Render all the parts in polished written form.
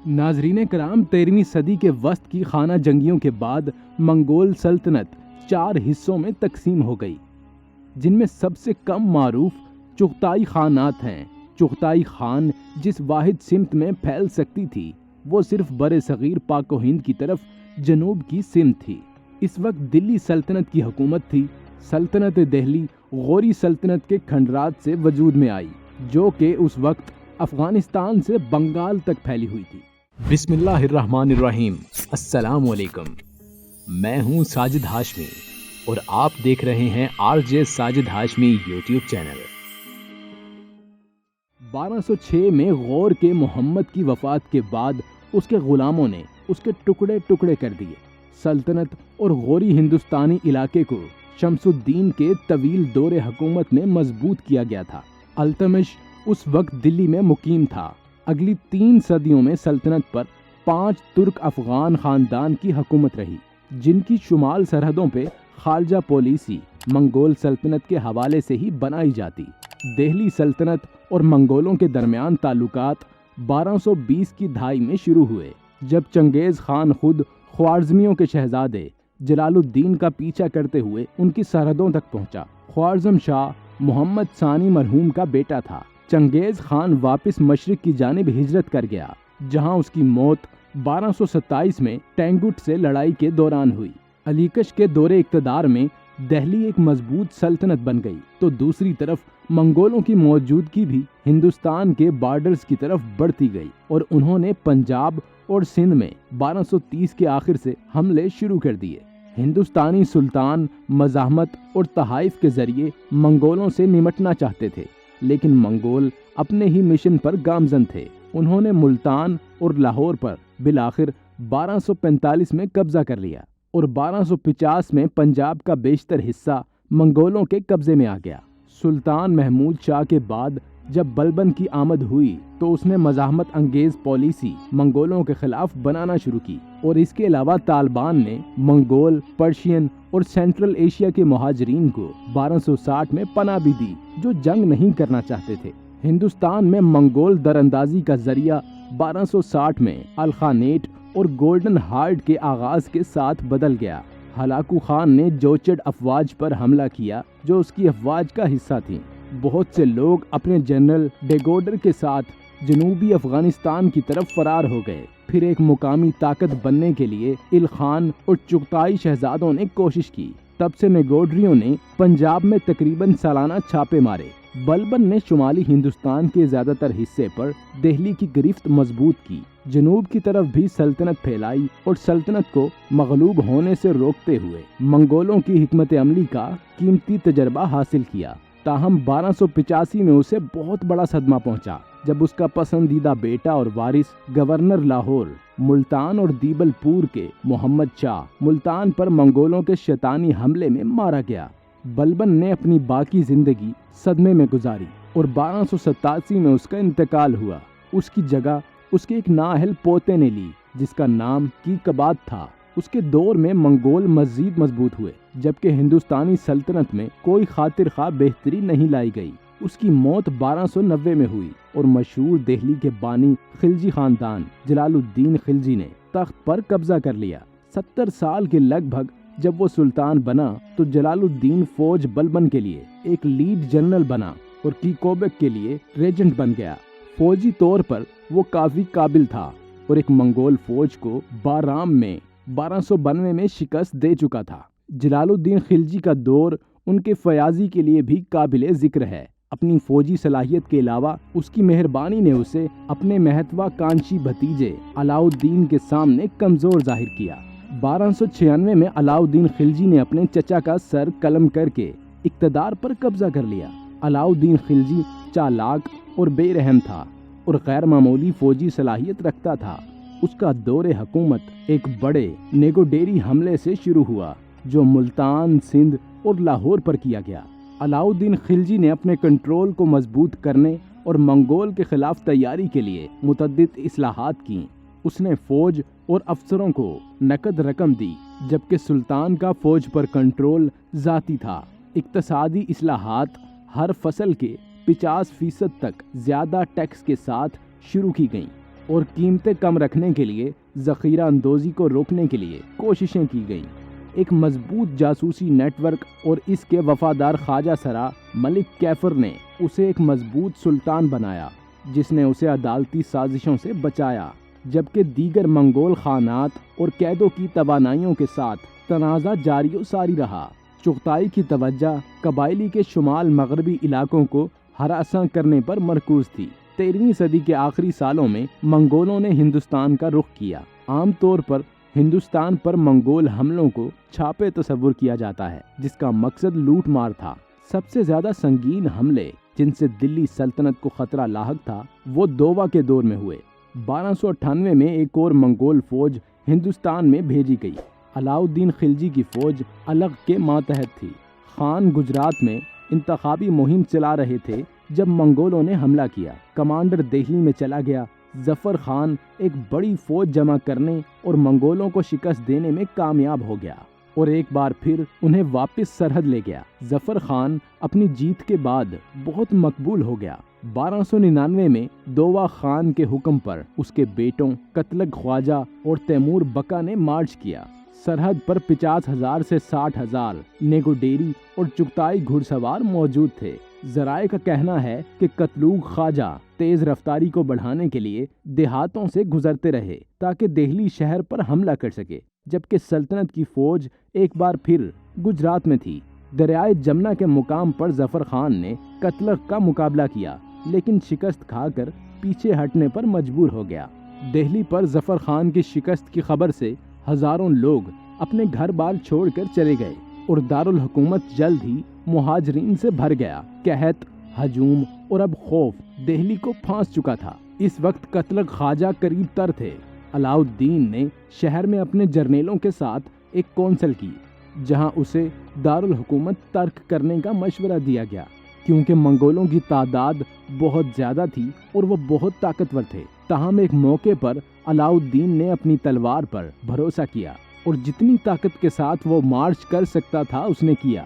ناظرین کرام، 13ویں صدی کے وسط کی خانہ جنگیوں کے بعد منگول سلطنت 4 حصوں میں تقسیم ہو گئی، جن میں سب سے کم معروف چغتائی خانات ہیں۔ چغتائی خان جس واحد سمت میں پھیل سکتی تھی وہ صرف بر صغیر پاک و ہند کی طرف جنوب کی سمت تھی۔ اس وقت دلی سلطنت کی حکومت تھی۔ سلطنت دہلی غوری سلطنت کے کھنڈرات سے وجود میں آئی، جو کہ اس وقت افغانستان سے بنگال تک پھیلی ہوئی تھی۔ بسم اللہ الرحمن الرحیم۔ السلام علیکم، میں ہوں ساجد ہاشمی اور آپ دیکھ رہے ہیں RJ Sajid Hashmi YouTube channel. 1206 میں غور کے محمد کی وفات کے بعد اس کے غلاموں نے اس کے ٹکڑے ٹکڑے کر دیے۔ سلطنت اور غوری ہندوستانی علاقے کو شمس الدین کے طویل دور حکومت میں مضبوط کیا گیا تھا۔ التمش اس وقت دلی میں مقیم تھا۔ اگلی 3 صدیوں میں سلطنت پر 5 ترک افغان خاندان کی حکومت رہی، جن کی شمال سرحدوں پہ خارجہ پالیسی منگول سلطنت کے حوالے سے ہی بنائی جاتی۔ دہلی سلطنت اور منگولوں کے درمیان تعلقات 1220 کی دہائی میں شروع ہوئے، جب چنگیز خان خود خوارزمیوں کے شہزادے جلال الدین کا پیچھا کرتے ہوئے ان کی سرحدوں تک پہنچا۔ خوارزم شاہ محمد ثانی مرحوم کا بیٹا تھا۔ چنگیز خان واپس مشرق کی جانب ہجرت کر گیا، جہاں اس کی موت 1227 میں ٹینگوٹ سے لڑائی کے دوران ہوئی۔ علی کش کے دور اقتدار میں دہلی ایک مضبوط سلطنت بن گئی، تو دوسری طرف منگولوں کی موجودگی بھی ہندوستان کے بارڈرز کی طرف بڑھتی گئی اور انہوں نے پنجاب اور سندھ میں 1230 کے آخر سے حملے شروع کر دیے۔ ہندوستانی سلطان مزاحمت اور تحائف کے ذریعے منگولوں سے نمٹنا چاہتے تھے، لیکن منگول اپنے ہی مشن پر گامزن تھے۔ انہوں نے ملتان اور لاہور پر بالآخر 1245 میں قبضہ کر لیا اور 1250 میں پنجاب کا بیشتر حصہ منگولوں کے قبضے میں آ گیا۔ سلطان محمود شاہ کے بعد جب بلبن کی آمد ہوئی تو اس نے مزاحمت انگیز پالیسی منگولوں کے خلاف بنانا شروع کی، اور اس کے علاوہ طالبان نے منگول، پرشین اور سینٹرل ایشیا کے مہاجرین کو 1260 میں پناہ بھی دی جو جنگ نہیں کرنا چاہتے تھے۔ ہندوستان میں منگول دراندازی کا ذریعہ 1260 میں الخانیٹ اور گولڈن ہارڈ کے آغاز کے ساتھ بدل گیا۔ ہلاکو خان نے جوچڑ افواج پر حملہ کیا جو اس کی افواج کا حصہ تھیں۔ بہت سے لوگ اپنے جنرل ڈیگوڈر کے ساتھ جنوبی افغانستان کی طرف فرار ہو گئے۔ پھر ایک مقامی طاقت بننے کے لیے الخان اور چغتائی شہزادوں نے کوشش کی۔ تب سے نیگوڈریوں نے پنجاب میں تقریباً سالانہ چھاپے مارے۔ بلبن نے شمالی ہندوستان کے زیادہ تر حصے پر دہلی کی گرفت مضبوط کی، جنوب کی طرف بھی سلطنت پھیلائی اور سلطنت کو مغلوب ہونے سے روکتے ہوئے منگولوں کی حکمت عملی کا قیمتی تجربہ حاصل کیا۔ تاہم 1285 میں اسے بہت بڑا صدمہ پہنچا جب اس کا پسندیدہ بیٹا اور وارث گورنر لاہور، ملتان اور دیبل پور کے محمد شاہ ملتان پر منگولوں کے شیطانی حملے میں مارا گیا۔ بلبن نے اپنی باقی زندگی صدمے میں گزاری اور 1287 میں اس کا انتقال ہوا۔ اس کی جگہ اس کے ایک نااہل پوتے نے لی جس کا نام کیقباد تھا۔ اس کے دور میں منگول مزید مضبوط ہوئے، جبکہ ہندوستانی سلطنت میں کوئی خاطر خواہ بہتری نہیں لائی گئی۔ اس کی موت 1290 میں ہوئی اور مشہور دہلی کے بانی خلجی خاندان جلال الدین خلجی نے تخت پر قبضہ کر لیا۔ 70 سال کے لگ بھگ جب وہ سلطان بنا تو جلال الدین فوج بلبن کے لیے ایک لیڈ جنرل بنا اور کیکوبک کے لیے ریجنٹ بن گیا۔ فوجی طور پر وہ کافی قابل تھا اور ایک منگول فوج کو بارام میں 1292 میں شکست دے چکا تھا۔ جلال الدین خلجی کا دور ان کے فیاضی کے لیے بھی قابل ذکر ہے۔ اپنی فوجی صلاحیت کے علاوہ اس کی مہربانی نے اسے اپنے محتوا کانشی بھتیجے علاؤالدین کے سامنے کمزور ظاہر کیا۔ 1296 میں علاؤالدین خلجی نے اپنے چچا کا سر قلم کر کے اقتدار پر قبضہ کر لیا۔ علاؤالدین خلجی چالاک اور بے رحم تھا اور غیر معمولی فوجی صلاحیت رکھتا تھا۔ اس کا دور حکومت ایک بڑے نیگوڈیری حملے سے شروع ہوا جو ملتان، سندھ اور لاہور پر کیا گیا۔ علاؤالدین خلجی نے اپنے کنٹرول کو مضبوط کرنے اور منگول کے خلاف تیاری کے لیے متعدد اصلاحات کیں۔ اس نے فوج اور افسروں کو نقد رقم دی، جبکہ سلطان کا فوج پر کنٹرول ذاتی تھا۔ اقتصادی اصلاحات ہر فصل کے 50% تک زیادہ ٹیکس کے ساتھ شروع کی گئیں اور قیمتیں کم رکھنے کے لیے ذخیرہ اندوزی کو روکنے کے لیے کوششیں کی گئیں۔ ایک مضبوط جاسوسی نیٹ ورک اور اس کے وفادار خواجہ سرا ملک کیفر نے اسے ایک مضبوط سلطان بنایا، جس نے اسے عدالتی سازشوں سے بچایا، جبکہ دیگر منگول خانات اور قیدوں کی توانائیوں کے ساتھ تنازع جاری و ساری رہا۔ چغتائی کی توجہ قبائلی کے شمال مغربی علاقوں کو ہراساں کرنے پر مرکوز تھی۔ 13ویں صدی کے آخری سالوں میں منگولوں نے ہندوستان کا رخ کیا۔ عام طور پر ہندوستان پر منگول حملوں کو چھاپے تصور کیا جاتا ہے، جس کا مقصد لوٹ مار تھا۔ سب سے زیادہ سنگین حملے جن سے دلی سلطنت کو خطرہ لاحق تھا وہ دووا کے دور میں ہوئے۔ 1298 میں ایک اور منگول فوج ہندوستان میں بھیجی گئی۔ علاؤ الدین خلجی کی فوج الغ کے ماتحت تھی۔ خان گجرات میں انتخابی مہم چلا رہے تھے جب منگولوں نے حملہ کیا۔ کمانڈر دہلی میں چلا گیا۔ ظفر خان ایک بڑی فوج جمع کرنے اور منگولوں کو شکست دینے میں کامیاب ہو گیا اور ایک بار پھر انہیں واپس سرحد لے گیا۔ ظفر خان اپنی جیت کے بعد بہت مقبول ہو گیا۔ 1299 میں دووا خان کے حکم پر اس کے بیٹوں قتلگ خواجہ اور تیمور بکا نے مارچ کیا۔ سرحد پر 50,000 سے 60,000 نیگوڈیری اور چغتائی گھڑ سوار موجود تھے۔ ذرائع کا کہنا ہے کہ قتلوگ خواجہ تیز رفتاری کو بڑھانے کے لیے دیہاتوں سے گزرتے رہے تاکہ دہلی شہر پر حملہ کر سکے، جبکہ سلطنت کی فوج ایک بار پھر گجرات میں تھی۔ دریائے جمنا کے مقام پر ظفر خان نے قتلغ کا مقابلہ کیا، لیکن شکست کھا کر پیچھے ہٹنے پر مجبور ہو گیا۔ دہلی پر ظفر خان کی شکست کی خبر سے ہزاروں لوگ اپنے گھر بار چھوڑ کر چلے گئے اور دارالحکومت جلد ہی مہاجرین سے بھر گیا۔ قحط، ہجوم اور اب خوف دہلی کو پھانس چکا تھا۔ اس وقت قتلغ خواجہ قریب تر تھے۔ علاؤ الدین نے شہر میں اپنے جرنیلوں کے ساتھ ایک کونسل کی، جہاں اسے دارالحکومت ترک کرنے کا مشورہ دیا گیا، کیونکہ منگولوں کی تعداد بہت زیادہ تھی اور وہ بہت طاقتور تھے۔ تاہم ایک موقع پر علاؤ الدین نے اپنی تلوار پر بھروسہ کیا اور جتنی طاقت کے ساتھ وہ مارچ کر سکتا تھا اس نے کیا۔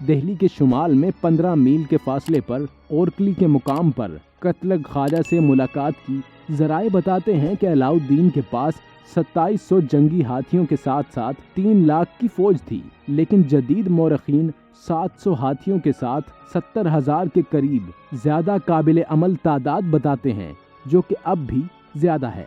دہلی کے شمال میں 15 میل کے فاصلے پر اورکلی کے مقام پر قتلغ خواجہ سے ملاقات کی۔ ذرائع بتاتے ہیں کہ علاؤ الدین کے پاس 2700 جنگی ہاتھیوں کے ساتھ ساتھ 3 لاکھ کی فوج تھی، لیکن جدید مورخین 700 ہاتھیوں کے ساتھ 70,000 کے قریب زیادہ قابل عمل تعداد بتاتے ہیں، جو کہ اب بھی زیادہ ہے۔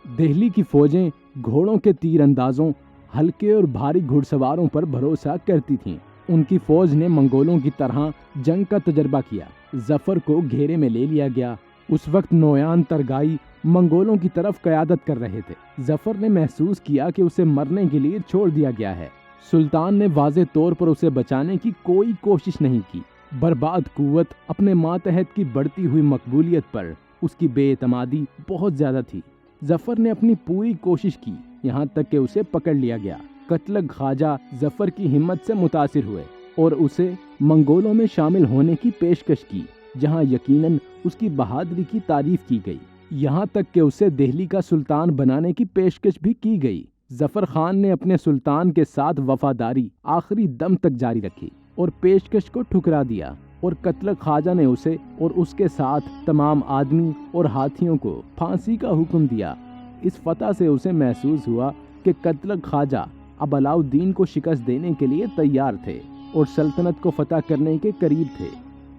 دہلی کی فوجیں گھوڑوں کے تیر اندازوں، ہلکے اور بھاری گھڑ سواروں پر بھروسہ کرتی تھیں۔ ان کی فوج نے منگولوں کی طرح جنگ کا تجربہ کیا۔ ظفر کو گھیرے میں لے لیا گیا۔ اس وقت نویان ترگائی منگولوں کی طرف قیادت کر رہے تھے۔ ظفر نے محسوس کیا کہ اسے مرنے کے لیے چھوڑ دیا گیا ہے۔ سلطان نے واضح طور پر اسے بچانے کی کوئی کوشش نہیں کی۔ برباد قوت، اپنے ماتحت کی بڑھتی ہوئی مقبولیت پر اس کی بے اعتمادی بہت زیادہ تھی۔ ظفر نے اپنی پوری کوشش کی، یہاں تک کہ اسے پکڑ لیا گیا۔ قتلغ خواجہ ظفر کی ہمت سے متاثر ہوئے اور اسے منگولوں میں شامل ہونے کی پیشکش کی، جہاں یقیناً اس کی بہادری کی تعریف کی گئی، یہاں تک کہ اسے دہلی کا سلطان بنانے کی پیشکش بھی کی گئی۔ ظفر خان نے اپنے سلطان کے ساتھ وفاداری آخری دم تک جاری رکھی اور پیشکش کو ٹھکرا دیا، اور قتلغ خواجہ نے اسے اور اس کے ساتھ تمام آدمی اور ہاتھیوں کو پھانسی کا حکم دیا۔ اس فتح سے اسے محسوس ہوا کہ قتلغ خواجہ اب علاؤ الدین کو شکست دینے کے لیے تیار تھے اور سلطنت کو فتح کرنے کے قریب تھے۔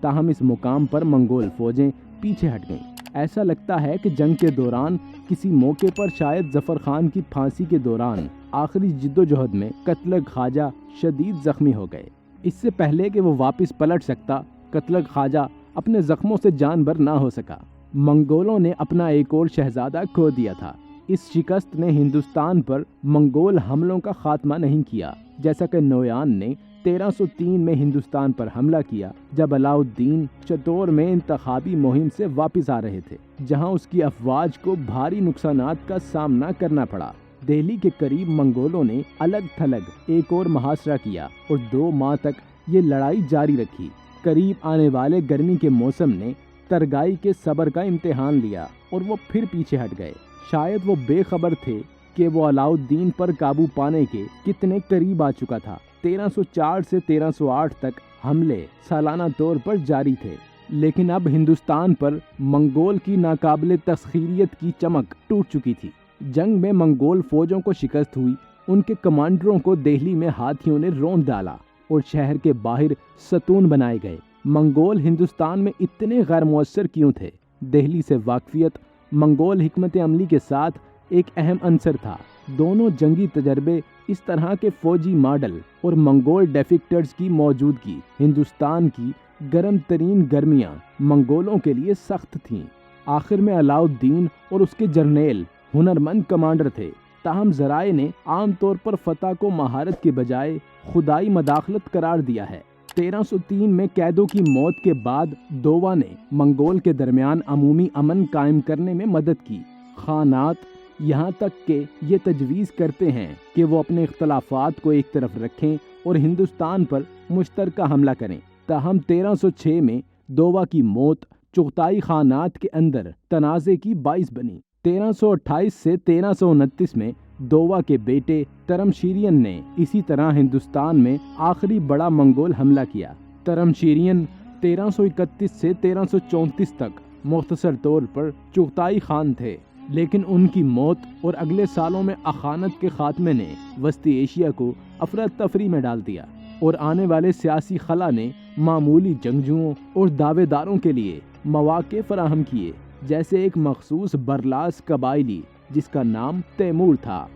تاہم اس مقام پر منگول فوجیں پیچھے ہٹ گئیں۔ ایسا لگتا ہے کہ جنگ کے دوران کسی موقع پر شاید ظفر خان کی پھانسی کے دوران آخری جدوجہد میں قتلغ خواجہ شدید زخمی ہو گئے۔ اس سے پہلے کہ وہ واپس پلٹ سکتا، قتلغ خواجہ اپنے زخموں سے جان بر نہ ہو سکا۔ منگولوں نے اپنا ایک اور شہزادہ کھو دیا تھا۔ اس شکست نے ہندوستان پر منگول حملوں کا خاتمہ نہیں کیا، جیسا کہ نویان نے 1303 میں ہندوستان پر حملہ کیا، جب علاؤ الدین چتور میں انتخابی مہم سے واپس آ رہے تھے، جہاں اس کی افواج کو بھاری نقصانات کا سامنا کرنا پڑا۔ دہلی کے قریب منگولوں نے الگ تھلگ ایک اور محاصرہ کیا اور 2 ماہ تک یہ لڑائی جاری رکھی۔ قریب آنے والے گرمی کے موسم نے ترگائی کے صبر کا امتحان لیا اور وہ پھر پیچھے ہٹ گئے۔ شاید وہ بے خبر تھے کہ وہ علاؤ الدین پر قابو پانے کے کتنے قریب آ چکا تھا۔ 1304 سے 1308 تک حملے سالانہ طور پر جاری تھے۔ لیکن اب ہندوستان پر منگول کی ناقابل تسخیریت کی چمک ٹوٹ چکی تھی۔ جنگ میں منگول فوجوں کو شکست ہوئی، ان کے کمانڈروں کو دہلی میں ہاتھیوں نے روند ڈالا اور شہر کے باہر ستون بنائے گئے۔ منگول ہندوستان میں اتنے غیر مؤثر کیوں تھے؟ دہلی سے واقفیت منگول حکمت عملی کے ساتھ ایک اہم عنصر تھا۔ دونوں جنگی تجربے، اس طرح کے فوجی ماڈل اور منگول ڈیفیکٹرز کی موجودگی، ہندوستان کی گرم ترین گرمیاں منگولوں کے لیے سخت تھیں۔ آخر میں علاؤ الدین اور اس کے جرنیل ہنرمند کمانڈر تھے، تاہم ذرائع نے عام طور پر فتح کو مہارت کے بجائے خدائی مداخلت قرار دیا ہے۔ 1303 میں قیدوں کی موت کے بعد دووا نے منگول کے درمیان عمومی امن قائم کرنے میں مدد کی۔ خانات یہاں تک کہ یہ تجویز کرتے ہیں کہ وہ اپنے اختلافات کو ایک طرف رکھیں اور ہندوستان پر مشترکہ حملہ کریں، تاہم 1306 میں دووا کی موت چغتائی خانات کے اندر تنازع کی باعث بنی۔ 1328 سے 1329 میں دووا کے بیٹے ترمشیرین نے اسی طرح ہندوستان میں آخری بڑا منگول حملہ کیا۔ ترمشیرین 1331 سے 1334 تک مختصر طور پر چغتائی خان تھے، لیکن ان کی موت اور اگلے سالوں میں اخانت کے خاتمے نے وسطی ایشیا کو افراتفری میں ڈال دیا، اور آنے والے سیاسی خلا نے معمولی جنگجوؤں اور دعوے داروں کے لیے مواقع فراہم کیے، جیسے ایک مخصوص برلاس قبائلی جس کا نام تیمور تھا۔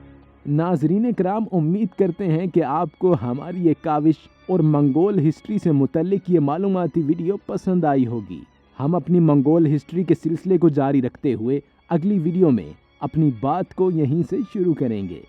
ناظرین کرام، امید کرتے ہیں کہ آپ کو ہماری یہ کاوش اور منگول ہسٹری سے متعلق یہ معلوماتی ویڈیو پسند آئی ہوگی۔ ہم اپنی منگول ہسٹری کے سلسلے کو جاری رکھتے ہوئے اگلی ویڈیو میں اپنی بات کو یہیں سے شروع کریں گے۔